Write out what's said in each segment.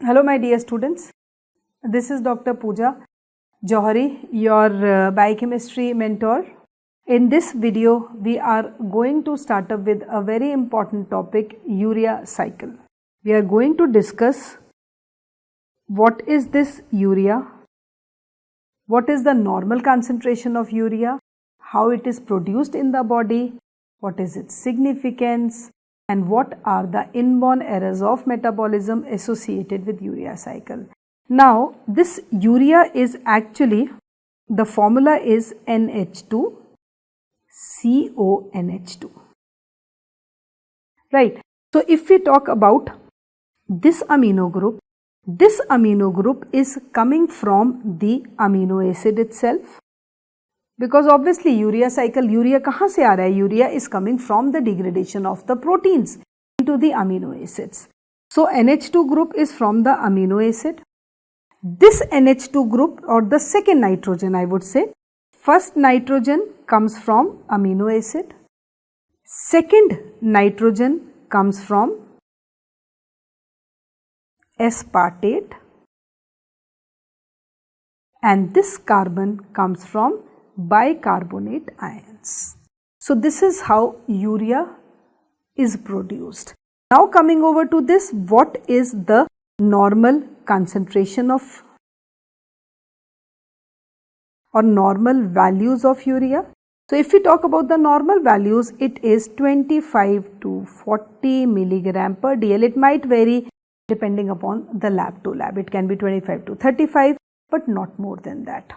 Hello my dear students, this is Dr. 𝗲𝗵𝗵𝗺, your biochemistry mentor. In this video, we are going to start up with a very important topic, urea cycle. We are going to discuss what is this urea, what is the normal concentration of urea, how it is produced in the body, what is its significance, and what are the inborn errors of metabolism associated with urea cycle. Now, this urea is actually, the formula is NH2CONH2. Right. So, if we talk about this amino group is coming from the amino acid itself. Because obviously urea cycle, urea kahan se aa raha hai? Urea is coming from the degradation of the proteins into the amino acids. So NH2 group is from the amino acid. This NH2 group, or the second nitrogen I would say, first nitrogen comes from amino acid, second nitrogen comes from aspartate, and this carbon comes from bicarbonate ions. So this is how urea is produced. Now coming over to this, what is the normal concentration of or normal values of urea? So if we talk about the normal values, it is 25 to 40 milligram per dl. It might vary depending upon the lab to lab. It can be 25 to 35, but not more than that.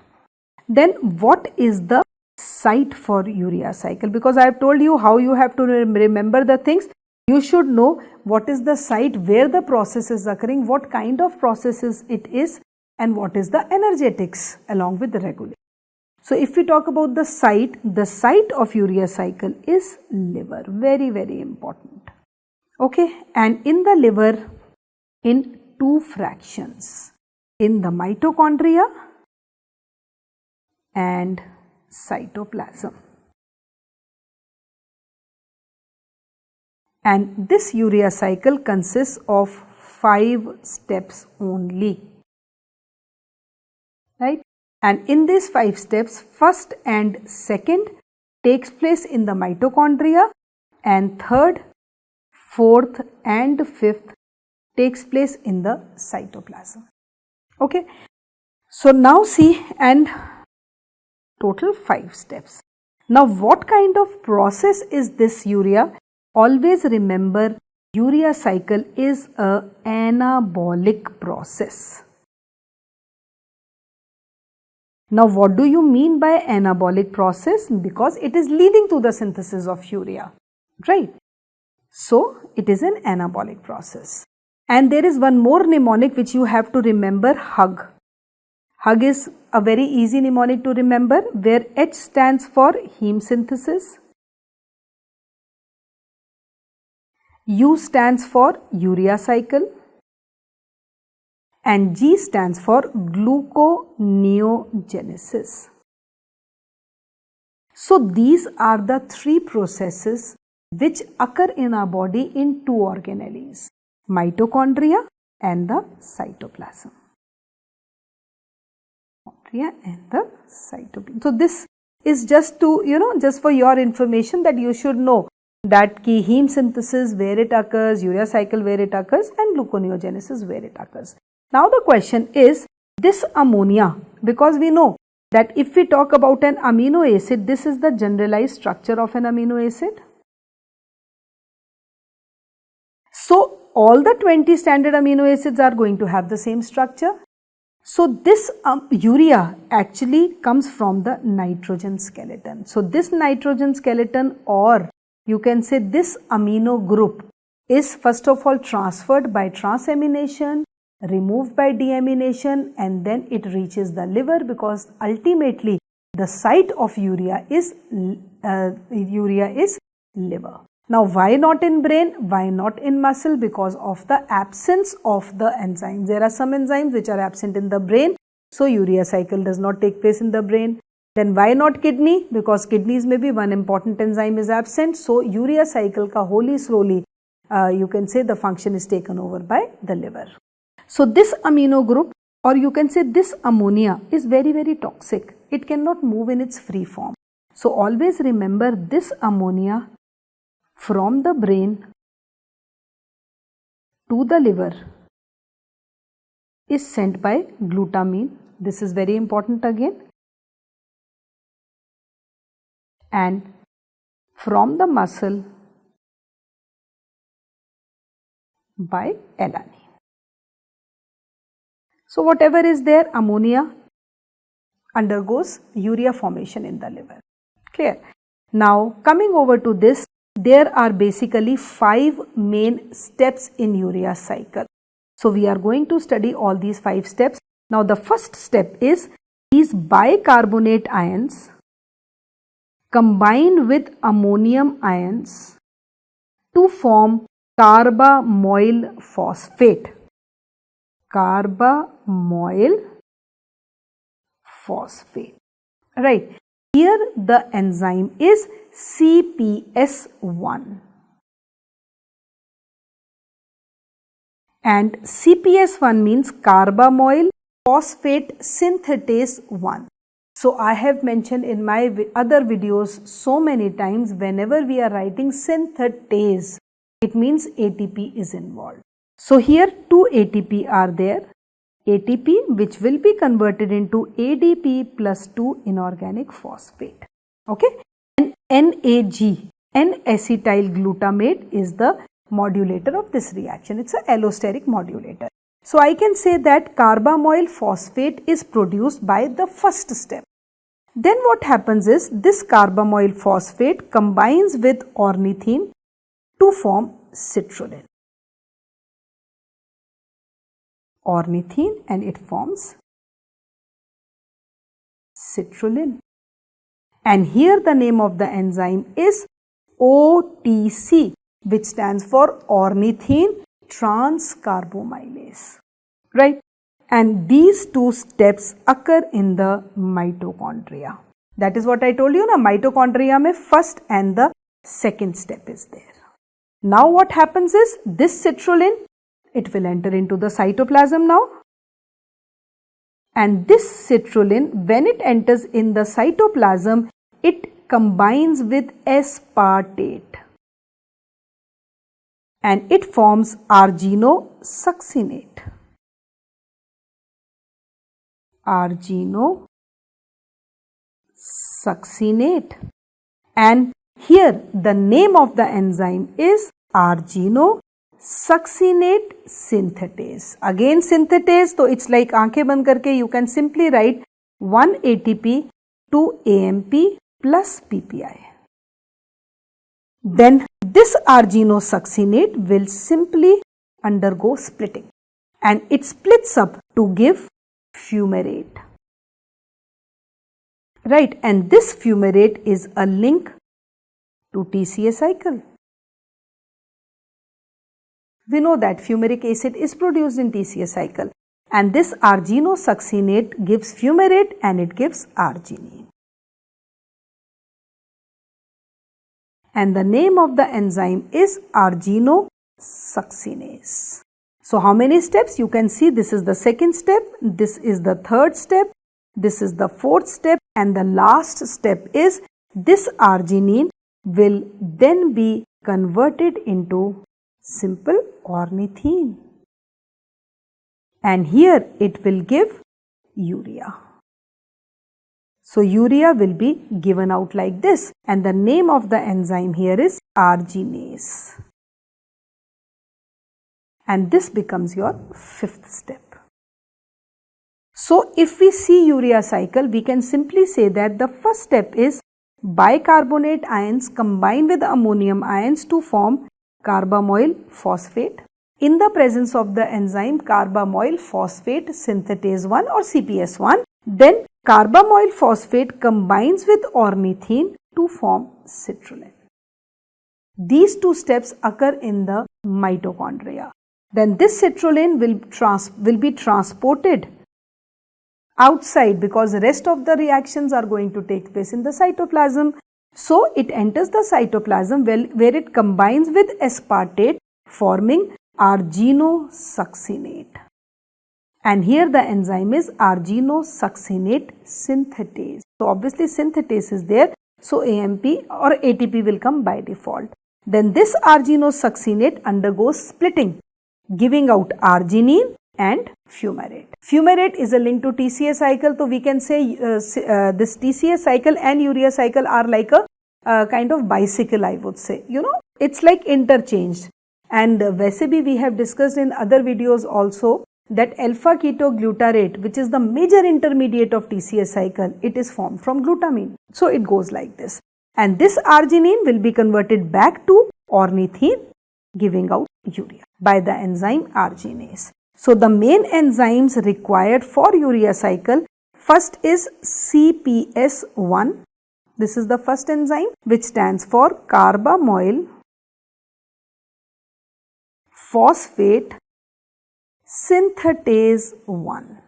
Then what is the site for urea cycle? Because I have told you how you have to remember the things. You should know what is the site where the process is occurring, what kind of processes it is, and what is the energetics along with the regulation. So if we talk about the site of urea cycle is liver. Very, very important. Okay, and in the liver, in two fractions, in the mitochondria and cytoplasm. And this urea cycle consists of 5 steps only, right? And in these 5 steps, first and second takes place in the mitochondria, and third, fourth and fifth takes place in the cytoplasm. Okay, so now see, and total 5 steps. Now what kind of process is this urea? Always remember, urea cycle is a anabolic process. Now what do you mean by anabolic process? Because it is leading to the synthesis of urea, right? So it is an anabolic process. And there is one more mnemonic which you have to remember, hug. Hug is a very easy mnemonic to remember, where H stands for heme synthesis, U stands for urea cycle, and G stands for gluconeogenesis. So these are the 3 processes which occur in our body in 2 organelles, mitochondria and the cytoplasm. And the cytoplasm. So this is just to, just for your information, that you should know that heme synthesis where it occurs, urea cycle where it occurs, and gluconeogenesis where it occurs. Now the question is, this ammonia, because we know that if we talk about an amino acid, this is the generalized structure of an amino acid. So all the 20 standard amino acids are going to have the same structure. So this urea actually comes from the nitrogen skeleton. So this nitrogen skeleton, or you can say this amino group, is first of all transferred by transamination, removed by deamination, and then it reaches the liver, because ultimately the site of urea is liver. Now why not in brain? Why not in muscle? Because of the absence of the enzymes. There are some enzymes which are absent in the brain, so urea cycle does not take place in the brain. Then why not kidney? Because kidneys may be one important enzyme is absent, so urea cycle ka wholly slowly you can say the function is taken over by the liver. So this amino group, or you can say this ammonia, is very toxic. It cannot move in its free form. So always remember, this ammonia from the brain to the liver is sent by glutamine. This is very important again. And from the muscle by alanine. So whatever is there, ammonia undergoes urea formation in the liver. Clear? Now coming over to this, there are basically 5 main steps in urea cycle. So we are going to study all these 5 steps. Now the first step is these bicarbonate ions combined with ammonium ions to form Carbamoyl phosphate. Carbamoyl phosphate. Right. Here the enzyme is 𝗵𝗵𝗔1. And 𝗵𝗵𝗔1 means carbamoyl phosphate synthetase 1. So I have mentioned in my other videos so many times, whenever we are writing synthetase, it means ATP is involved. So here 2 ATP are there. ATP which will be converted into ADP plus 2 inorganic phosphate. Okay. And NAG, N-acetylglutamate, is the modulator of this reaction. It's an allosteric modulator. So I can say that carbamoyl phosphate is produced by the first step. Then what happens is this carbamoyl phosphate combines with ornithine to form citrulline. Ornithine, and it forms citrulline. And here the name of the enzyme is OTC, which stands for ornithine transcarbamylase. Right? And these 2 steps occur in the mitochondria. That is what I told you, na, mitochondria mein first and the second step is there. Now what happens is this citrulline, it will enter into the cytoplasm now. And this citrulline, when it enters in the cytoplasm, it combines with aspartate. And it forms argininosuccinate. Argininosuccinate. And here the name of the enzyme is argininosuccinate synthetase. Again synthetase, so it's like aankhein band karke you can simply write 1 ATP, 2 AMP plus PPI. Then this argininosuccinate will simply undergo splitting, and it splits up to give fumarate. Right, and this fumarate is a link to TCA cycle. We know that fumaric acid is produced in TCA cycle, and this argininosuccinate gives fumarate and it gives arginine. And the name of the enzyme is argininosuccinase. So how many steps? You can see this is the second step, this is the third step, this is the fourth step, and the last step is this arginine will then be converted into simple ornithine. And here it will give urea. So urea will be given out like this, and the name of the enzyme here is arginase. And this becomes your fifth step. So if we see urea cycle, we can simply say that the first step is bicarbonate ions combine with ammonium ions to form carbamoyl phosphate in the presence of the enzyme carbamoyl phosphate synthetase 1 or 𝗵𝗵𝗔1. Then carbamoyl phosphate combines with ornithine to form citrulline. These 2 steps occur in the mitochondria. Then this citrulline will be transported outside, because the rest of the reactions are going to take place in the cytoplasm. So it enters the cytoplasm where it combines with aspartate, forming argininosuccinate. And here the enzyme is argininosuccinate synthetase. So obviously synthetase is there, so AMP or ATP will come by default. Then this argininosuccinate undergoes splitting, giving out arginine and fumarate. Fumarate is a link to TCA cycle, so we can say this TCA cycle and urea cycle are like a kind of bicycle, I would say. You know, it's like interchanged. And 𝗲𝗵 we have discussed in other videos also that 𝗵𝗵𝗵𝗺, which is the major intermediate of TCA cycle, it is formed from glutamine. So it goes like this. And this arginine will be converted back to ornithine, giving out urea by the enzyme arginase. So the main enzymes required for urea cycle, first is 𝗲𝗵𝗵. This is the first enzyme, which stands for Carbamoyl phosphate synthetase 1.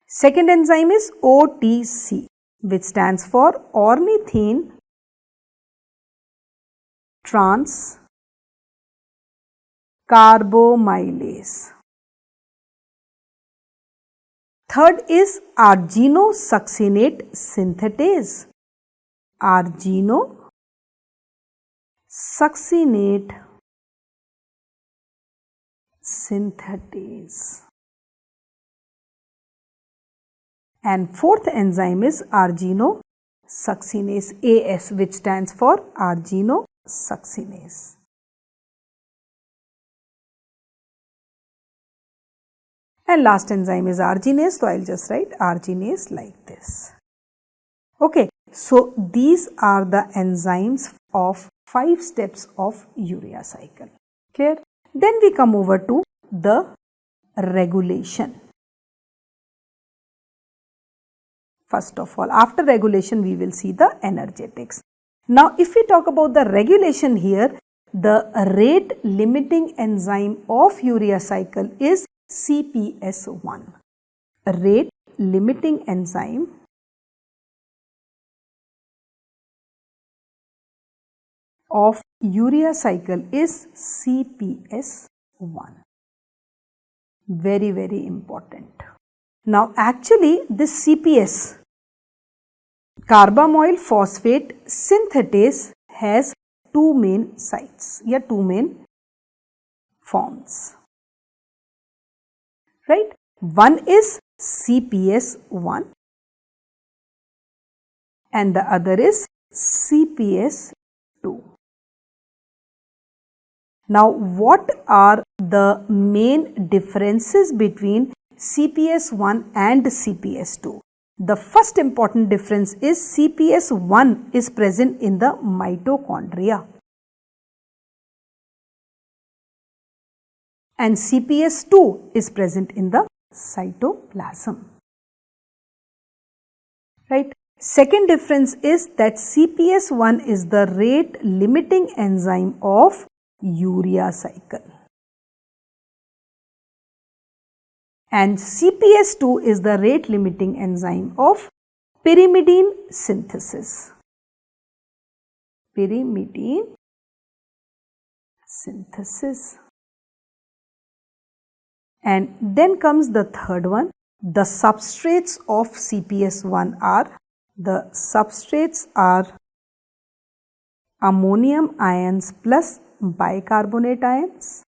Second enzyme is OTC, which stands for ornithine transcarbamylase. Third is argininosuccinate synthetase. Argininosuccinate synthetase. And fourth enzyme is argininosuccinase AS, which stands for argininosuccinase. And last enzyme is arginase, so I will just write arginase like this. Okay, so these are the enzymes of 5 steps of urea cycle. Clear? Then we come over to the regulation. First of all, after regulation we will see the energetics. Now if we talk about the regulation here, the rate limiting enzyme of urea cycle is 𝗵𝗵𝗃1. Rate limiting enzyme of urea cycle is 𝗵𝗵𝗃1. Very, very important. Now actually this CPS, Carbamoyl phosphate synthetase, has 2 main sites, 2 main forms. Right? One is 𝗵𝗵𝗃1 and the other is 𝗵𝗵𝗃2. Now what are the main differences between 𝗵𝗵𝗃1 and 𝗵𝗵𝗃2? The first important difference is 𝗵𝗵𝗃1 is present in the mitochondria and 𝗵𝗵𝗃2 is present in the cytoplasm. Right? Second difference is that 𝗵𝗵𝗃1 is the rate limiting enzyme of urea cycle and 𝗵𝗵𝗃2 is the rate limiting enzyme of pyrimidine synthesis. Pyrimidine synthesis. And then comes the third one. The substrates of 𝗵𝗵𝗃1 are ammonium ions plus bicarbonate ions,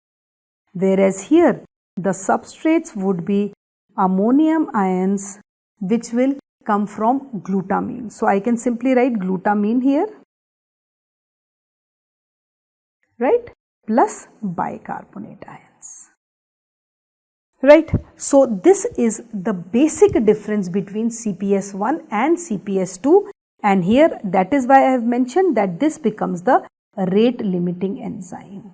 whereas here the substrates would be ammonium ions which will come from glutamine. So I can simply write glutamine here, right, plus bicarbonate ions. Right. So this is the basic difference between 𝗵𝗵𝗃1 and 𝗵𝗵𝗃2, and here that is why I have mentioned that this becomes the rate limiting enzyme.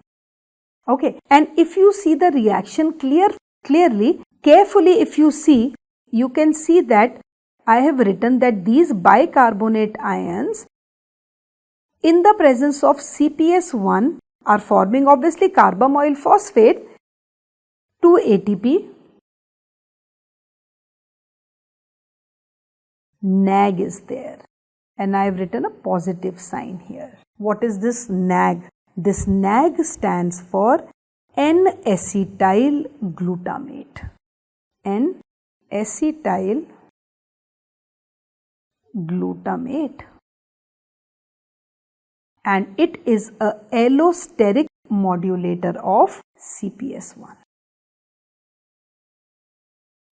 Okay, and if you see the reaction clearly, carefully if you see, you can see that I have written that these bicarbonate ions in the presence of 𝗵𝗵𝗃1 are forming obviously carbamoyl phosphate, 2 ATP, NAG is there, and I have written a positive sign here. What is this NAG? This NAG stands for N-acetylglutamate. N-acetylglutamate, and it is a allosteric modulator of CPS1.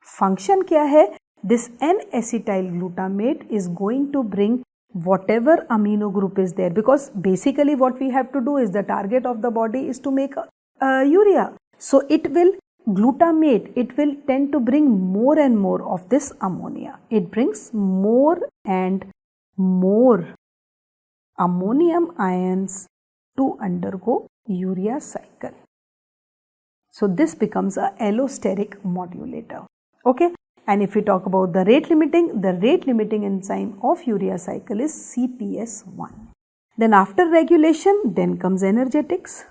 Function क्या है? This N-acetylglutamate is going to bring whatever amino group is there, because basically what we have to do is the target of the body is to make urea. So it will glutamate, it will tend to bring more and more of this ammonia. It brings more and more ammonium ions to undergo urea cycle. So this becomes a allosteric modulator. Okay. And if we talk about the rate limiting enzyme of urea cycle is CPS1. Then after regulation, then comes energetics.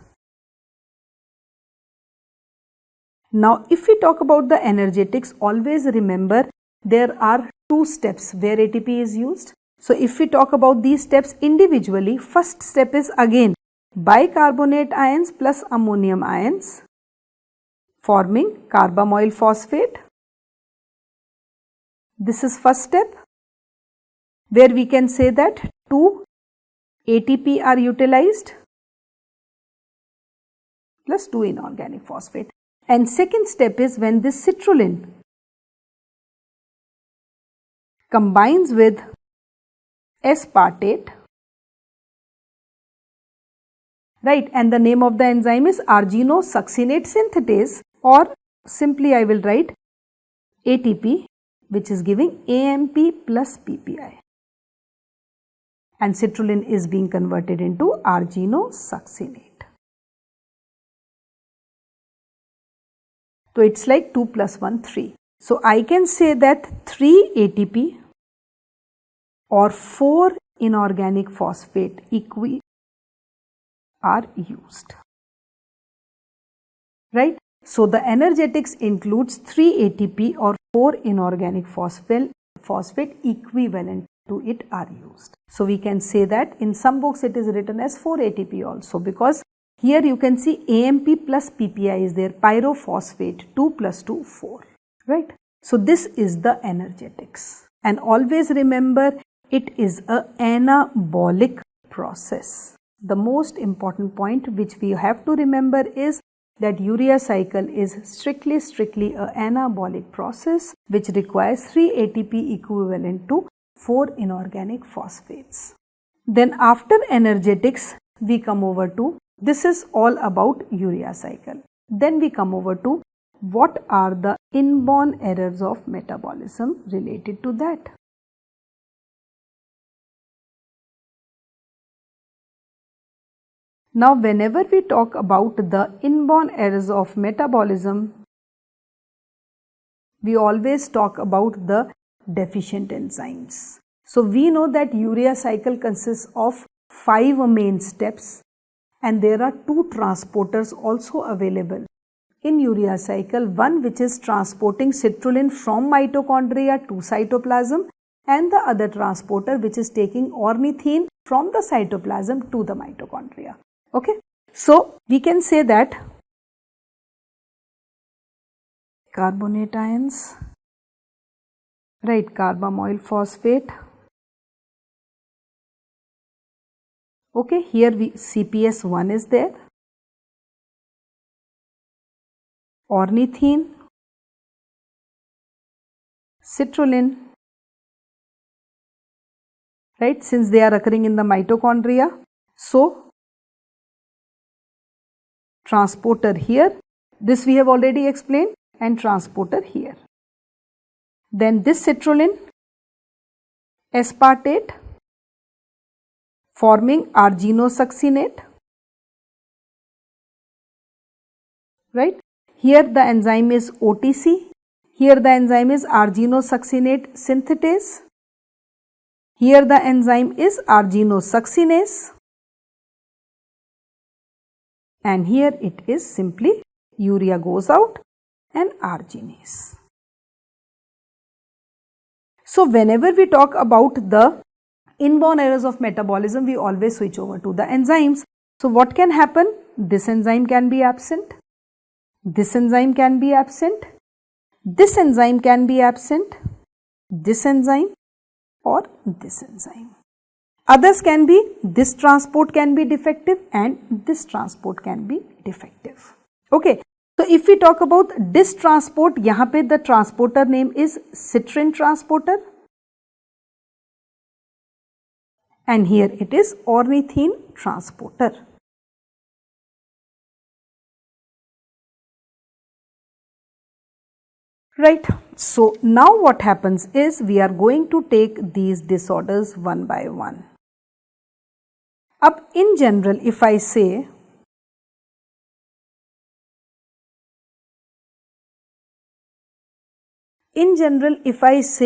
Now if we talk about the energetics, always remember there are two steps where ATP is used. So if we talk about these steps individually, first step is again bicarbonate ions plus ammonium ions forming carbamoyl phosphate. This is first step where we can say that 2 ATP are utilized plus 2 inorganic phosphate. And second step is when this citrulline combines with aspartate, right, and the name of the enzyme is argininosuccinate synthetase, or simply I will write ATP, which is giving AMP plus PPI, and citrulline is being converted into argininosuccinate. So it's like 2 plus 1, 3. So I can say that 3 ATP or 4 inorganic phosphate are used, right? So the energetics includes 3 ATP or 4 inorganic phosphate equivalent to it are used. So we can say that in some books it is written as 4 ATP also, because here you can see AMP plus PPI is there, pyrophosphate, 2 plus 2, 4, right? So this is the energetics, and always remember it is a anabolic process. The most important point which we have to remember is that urea cycle is strictly a anabolic process which requires 3 ATP equivalent to 4 inorganic phosphates. Then after energetics we come over to, this is all about urea cycle. Then we come over to what are the inborn errors of metabolism related to that. Now whenever we talk about the inborn errors of metabolism, we always talk about the deficient enzymes. So we know that urea cycle consists of 5 main steps, and there are 2 transporters also available in urea cycle. One which is transporting citrulline from mitochondria to cytoplasm, and the other transporter which is taking ornithine from the cytoplasm to the mitochondria. Okay, so we can say that carbonate ions, right, carbamoyl phosphate. Okay, here CPS1 is there, ornithine, citrulline, right, since they are occurring in the mitochondria. So transporter here, this we have already explained, and transporter here. Then this citrulline, aspartate, forming argininosuccinate, right. Here the enzyme is OTC, here the enzyme is argininosuccinate synthetase, here the enzyme is argininosuccinase, and here it is simply urea goes out and arginase. So whenever we talk about the inborn errors of metabolism, we always switch over to the enzymes. So what can happen? This enzyme can be absent, this enzyme can be absent, this enzyme can be absent, this enzyme or this enzyme. Others can be, this transport can be defective and this transport can be defective. Okay. So if we talk about this transport, यहाँ पे the transporter name is citrin transporter and here it is ornithine transporter. Right. So now what happens is we are going to take these disorders one by one. Up in general, if I say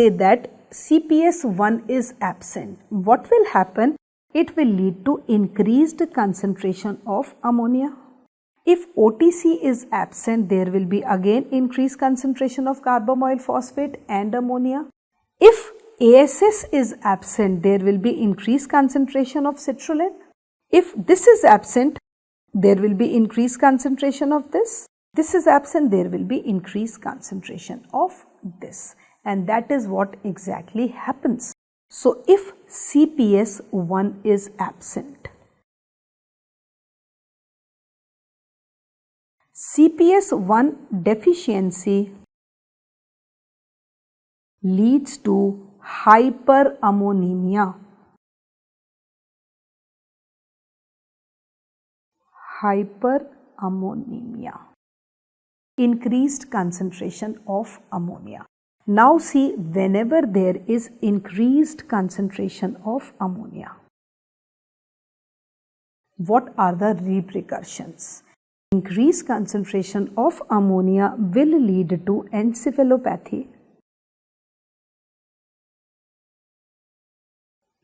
that CPS1 is absent, what will happen? It will lead to increased concentration of ammonia. If OTC is absent, there will be again increased concentration of carbamoyl phosphate and ammonia. If ASS is absent, there will be increased concentration of citrulline. If this is absent, there will be increased concentration of this. This is absent, there will be increased concentration of this. And that is what exactly happens. So if CPS1 is absent, CPS1 deficiency leads to hyperammonemia. Hyperammonemia, increased concentration of ammonia. Now see, whenever there is increased concentration of ammonia, what are the repercussions? Increased concentration of ammonia will lead to encephalopathy,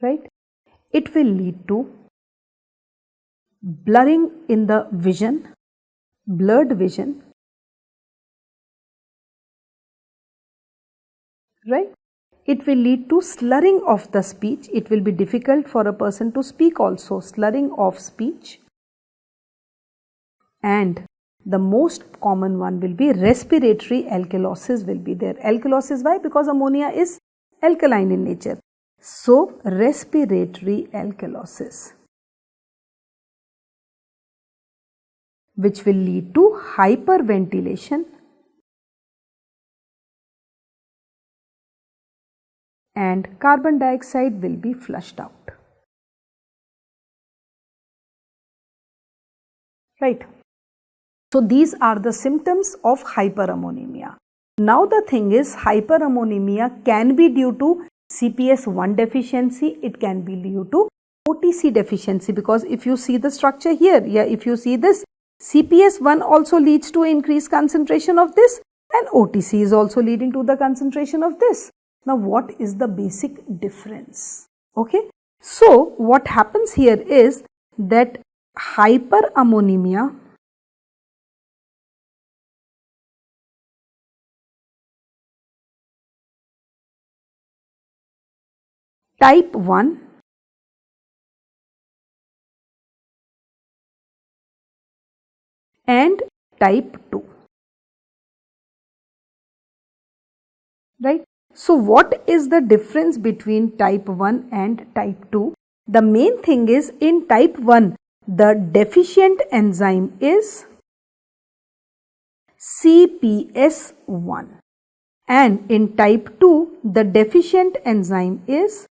right? It will lead to blurring in the vision, blurred vision, right? It will lead to slurring of the speech. It will be difficult for a person to speak also, slurring of speech. And the most common one will be respiratory alkalosis will be there. Alkalosis, why? Because ammonia is alkaline in nature. So, respiratory alkalosis, which will lead to hyperventilation and carbon dioxide will be flushed out. Right. So these are the symptoms of hyperammonemia. Now the thing is, hyperammonemia can be due to CPS1 deficiency, it can be due to OTC deficiency, because if you see the structure here, if you see this, CPS1 also leads to increased concentration of this and OTC is also leading to the concentration of this. Now what is the basic difference? Okay. So what happens here is that hyperammonemia type 1 and type 2, right? So what is the difference between type 1 and type 2? The main thing is, in type 1 the deficient enzyme is CPS1 and in type 2 the deficient enzyme is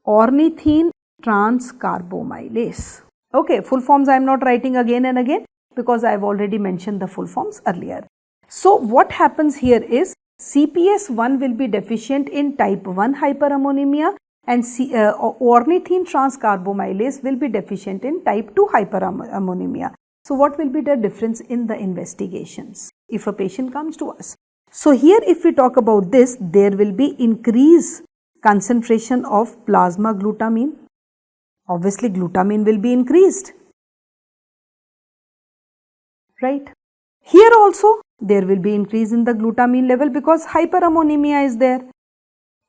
ornithine transcarbamylase. Okay, full forms I am not writing again and again because I have already mentioned the full forms earlier. So what happens here is CPS1 will be deficient in type 1 hyperammonemia and ornithine transcarbamylase will be deficient in type 2 hyperammonemia. So what will be the difference in the investigations if a patient comes to us? So here if we talk about this, there will be increased concentration of plasma glutamine. Obviously glutamine will be increased, right? Here also there will be increase in the glutamine level because hyperammonemia is there.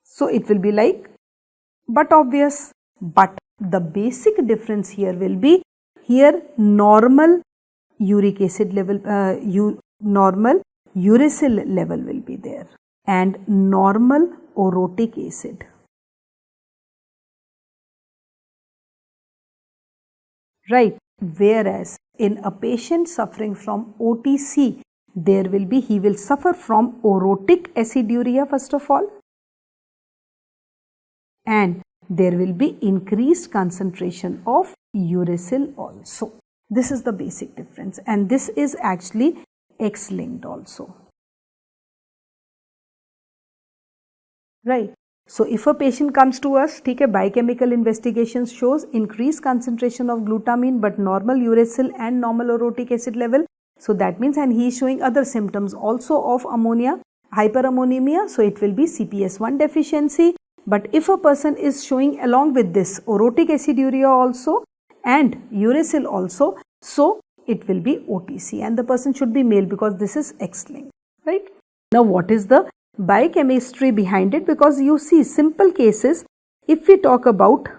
So it will be like, but obvious, but the basic difference here will be, here normal uric acid level, normal uracil level will be there and normal orotic acid. Right, whereas in a patient suffering from OTC, he will suffer from orotic aciduria first of all, and there will be increased concentration of uracil also. This is the basic difference, and this is actually X-linked also. Right. So if a patient comes to us, biochemical investigations shows increased concentration of glutamine but normal uracil and normal orotic acid level. So that means, and he is showing other symptoms also of ammonia, hyperammonemia. So it will be CPS1 deficiency. But if a person is showing along with this orotic aciduria also and uracil also, so it will be OTC, and the person should be male because this is X-linked, right? Now what is the biochemistry behind it? Because you see simple cases, if we talk about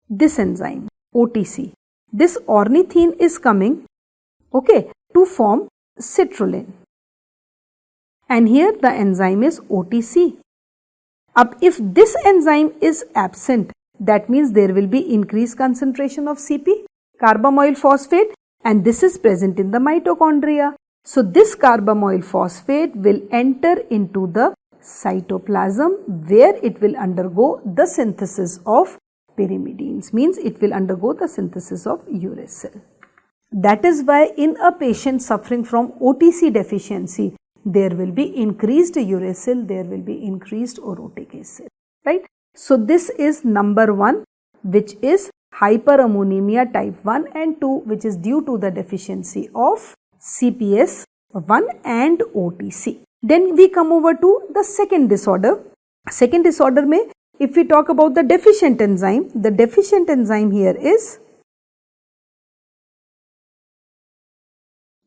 this enzyme OTC, this ornithine is coming to form citrulline, and here the enzyme is OTC. If this enzyme is absent, that means there will be increased concentration of CP, carbamoyl phosphate, and this is present in the mitochondria. So this carbamoyl phosphate will enter into the cytoplasm where it will undergo the synthesis of pyrimidines, means it will undergo the synthesis of uracil. That is why in a patient suffering from OTC deficiency, there will be increased uracil, there will be increased orotic acid, right? So this is number 1, which is hyperammonemia type 1 and 2, which is due to the deficiency of CPS1 and OTC. Then we come over to the second disorder. Second disorder mein, if we talk about the deficient enzyme here is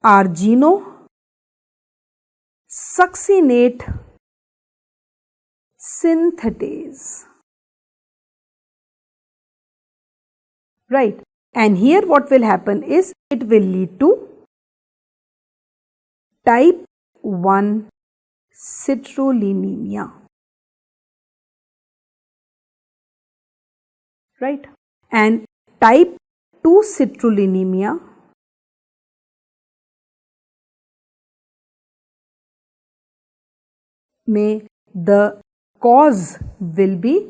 argininosuccinate synthetase. Right, and here what will happen is it will lead to type 1 citrullinemia. Right, and type 2 citrullinemia may the cause will be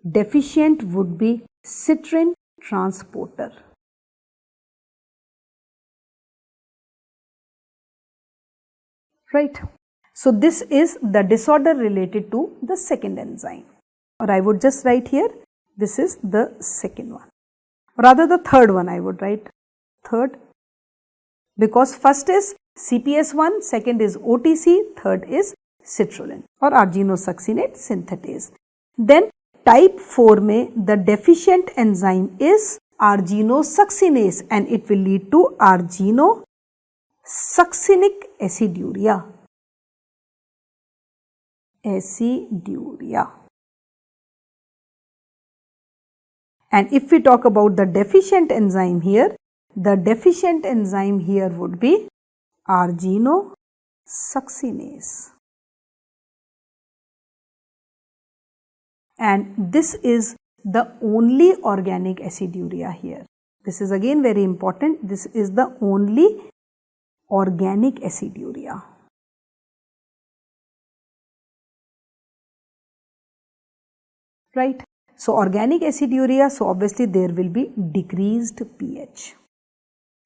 deficient would be citrin transporter. Right. So this is the disorder related to the second enzyme, or I would just write here, this is the second one, rather the third one I would write, third, because first is CPS1, second is OTC, third is citrulline or argininosuccinate synthetase. Then type 4 mein the deficient enzyme is argininosuccinase, and it will lead to arginosuccinic aciduria. And if we talk about the deficient enzyme here, the deficient enzyme here would be argininosuccinase. And this is the only organic aciduria here. This is again very important. This is the only organic aciduria. Right. So organic aciduria, so obviously there will be decreased pH.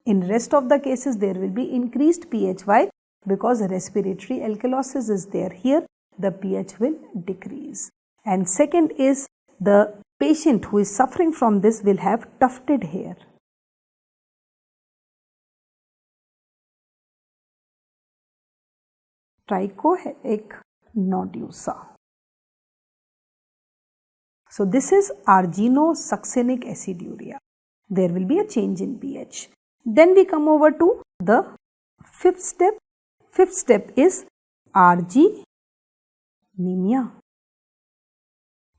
In rest of the cases there will be increased pH. Why? Because respiratory alkalosis is there. Here the pH will decrease. And second is the patient who is suffering from this will have tufted hair. Trichoelic nodusa. So this is argininosuccinic aciduria. There will be a change in pH. Then we come over to the fifth step. Fifth step is arginemia,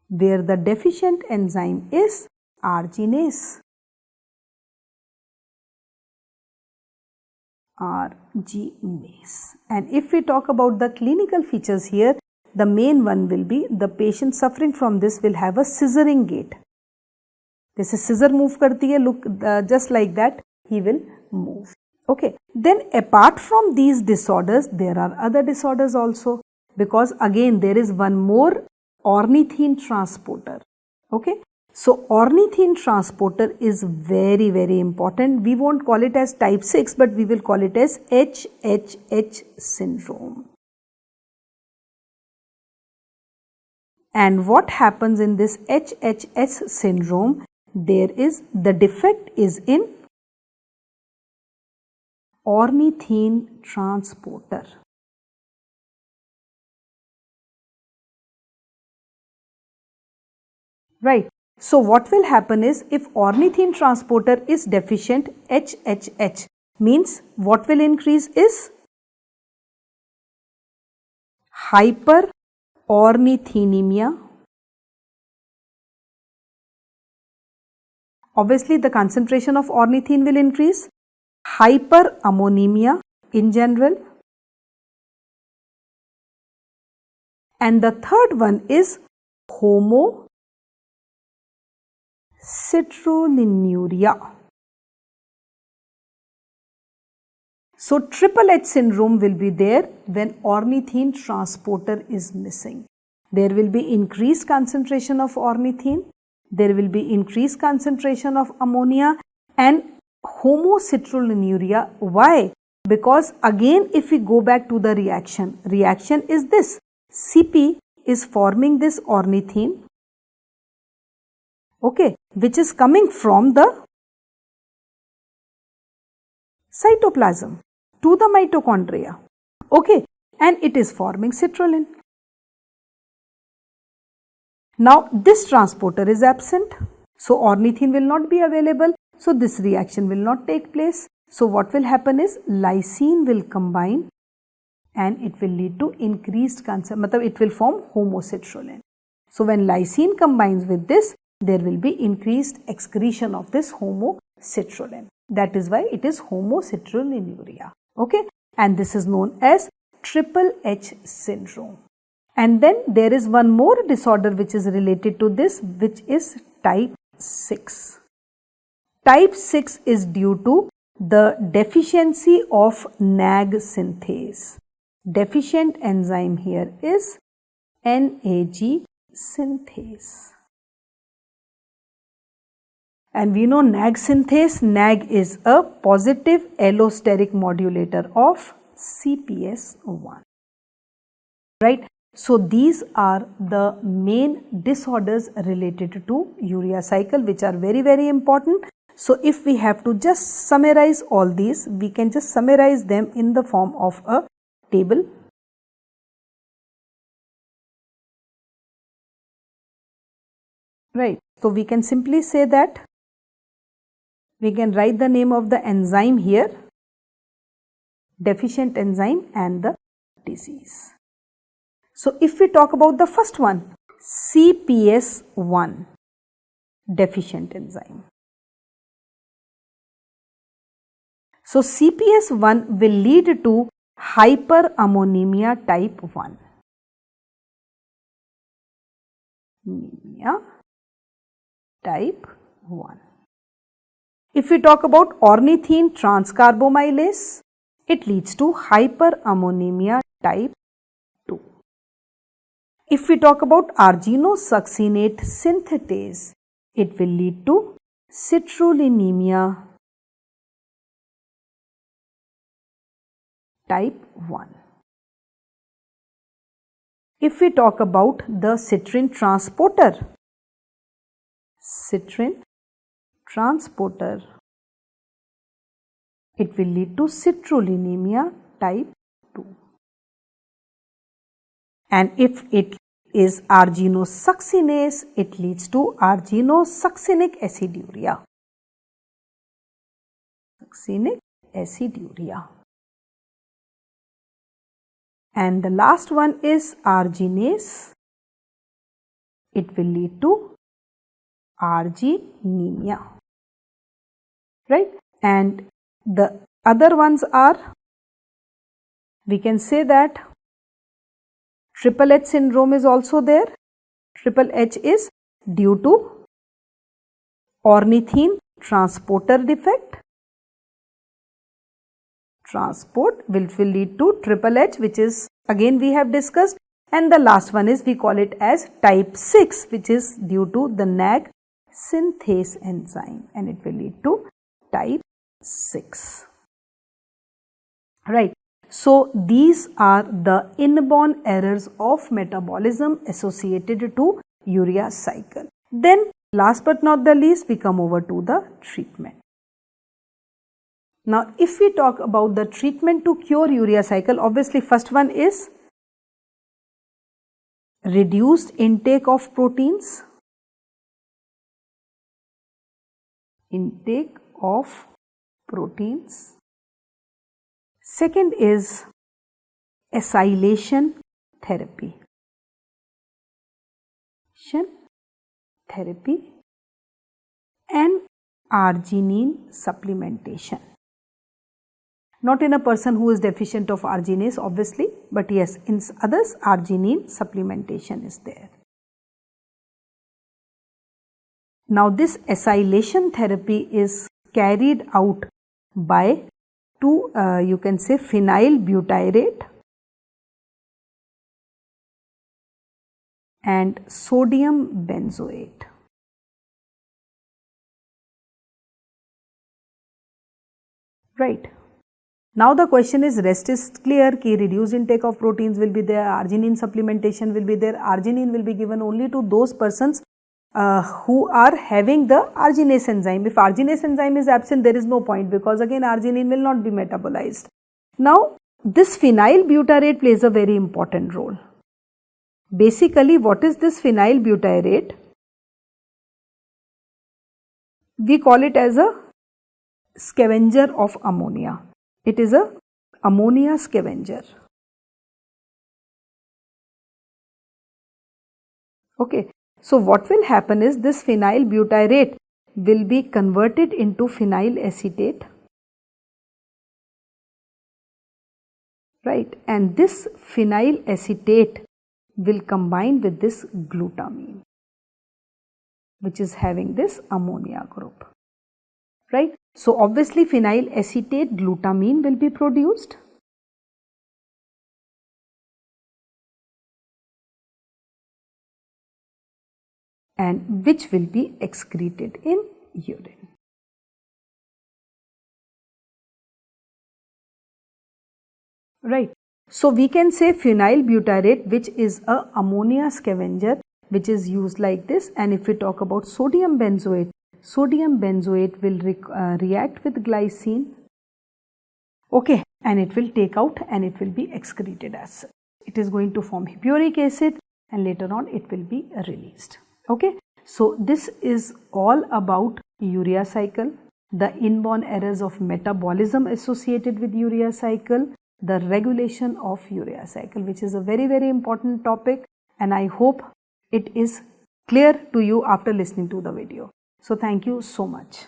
where the deficient enzyme is arginase. arginase. And if we talk about the clinical features here, the main one will be the patient suffering from this will have a scissoring gait. This is scissor move karti hai, look just like that he will move. Okay. Then apart from these disorders, there are other disorders also, because again there is one more ornithine transporter. Okay. So ornithine transporter is very, very important. We won't call it as type 6, but we will call it as HHH syndrome. And what happens in this HHH syndrome? There is the defect is in ornithine transporter. Right. So what will happen is, if ornithine transporter is deficient, HHH means what will increase is hyperornithinemia. Obviously the concentration of ornithine will increase, hyperammonemia in general, and the third one is homocystinuria. So HHH syndrome will be there when ornithine transporter is missing. There will be increased concentration of ornithine, there will be increased concentration of ammonia and homocystinuria. Why? Because again if we go back to the reaction is this, CP is forming this ornithine, okay, which is coming from the cytoplasm to the mitochondria, okay, and it is forming citrulline. Now this transporter is absent, so ornithine will not be available, so this reaction will not take place. So what will happen is lysine will combine and it will lead to increased concentration, it will form homocystinuria. So when lysine combines with this, there will be increased excretion of this homocystinuria. That is why it is homocystinuria. Okay, and this is known as HHH syndrome. And then there is one more disorder which is related to this, which is type 6. Type 6 is due to the deficiency of NAG synthase. Deficient enzyme here is NAG synthase. And we know NAG synthase, NAG is a positive allosteric modulator of CPS1. Right. So these are the main disorders related to urea cycle, which are very, very important. So if we have to just summarize all these, we can just summarize them in the form of a table. Right. So we can simply say that we can write the name of the enzyme here, deficient enzyme, and the disease. So if we talk about the first one, CPS1, deficient enzyme. So CPS1 will lead to hyperammonemia type 1. Anemia type 1. If we talk about ornithine transcarbamylase, it leads to hyperammonemia type 2. If we talk about argininosuccinate synthetase, it will lead to citrullinemia type 1. If we talk about the citrin transporter, it will lead to citrullinemia type 2. And if it is argininosuccinase, it leads to arginosuccinic aciduria. Succinic aciduria. And the last one is arginase. It will lead to arginemia. Right? And the Other ones are, we can say that 𝗵𝗵 syndrome is also there. 𝗵𝗵 is due to ornithine transporter defect. Transport which will lead to 𝗵𝗵, which is again we have discussed, and the last one is we call it as type 6, which is due to the NAG synthase enzyme, and it will lead to type 6. Right. So these are the inborn errors of metabolism associated to urea cycle. Then last but not the least, we come over to the treatment. Now if we talk about the treatment to cure urea cycle, obviously first one is reduced intake of proteins. Intake of proteins. Second is acylation therapy. And arginine supplementation. Not in a person who is deficient of arginase obviously, but yes, in others arginine supplementation is there. Now this acylation therapy is carried out by two, you can say phenyl butyrate and sodium benzoate. Right. Now the question is, rest is clear कि reduced intake of proteins will be there, arginine supplementation will be there. Arginine will be given only to those persons who are having the arginase enzyme. If arginase enzyme is absent, there is no point, because again arginine will not be metabolized. Now this phenyl butyrate plays a very important role. Basically, what is this phenyl butyrate? We call it as a scavenger of ammonia. It is a ammonia scavenger. Okay. So what will happen is this phenyl butyrate will be converted into phenyl acetate, right, and this phenyl acetate will combine with this glutamine, which is having this ammonia group, right. So obviously phenyl acetate glutamine will be produced. And which will be excreted in urine. Right. So we can say phenyl butyrate, which is a ammonia scavenger, which is used like this. And if we talk about sodium benzoate will react with glycine. Okay, and it will take out and it will be excreted as such. It is going to form hippuric acid and later on it will be released. Okay, so this is all about urea cycle, the inborn errors of metabolism associated with urea cycle, the regulation of urea cycle, which is a very, very important topic, and I hope it is clear to you after listening to the video. So thank you so much.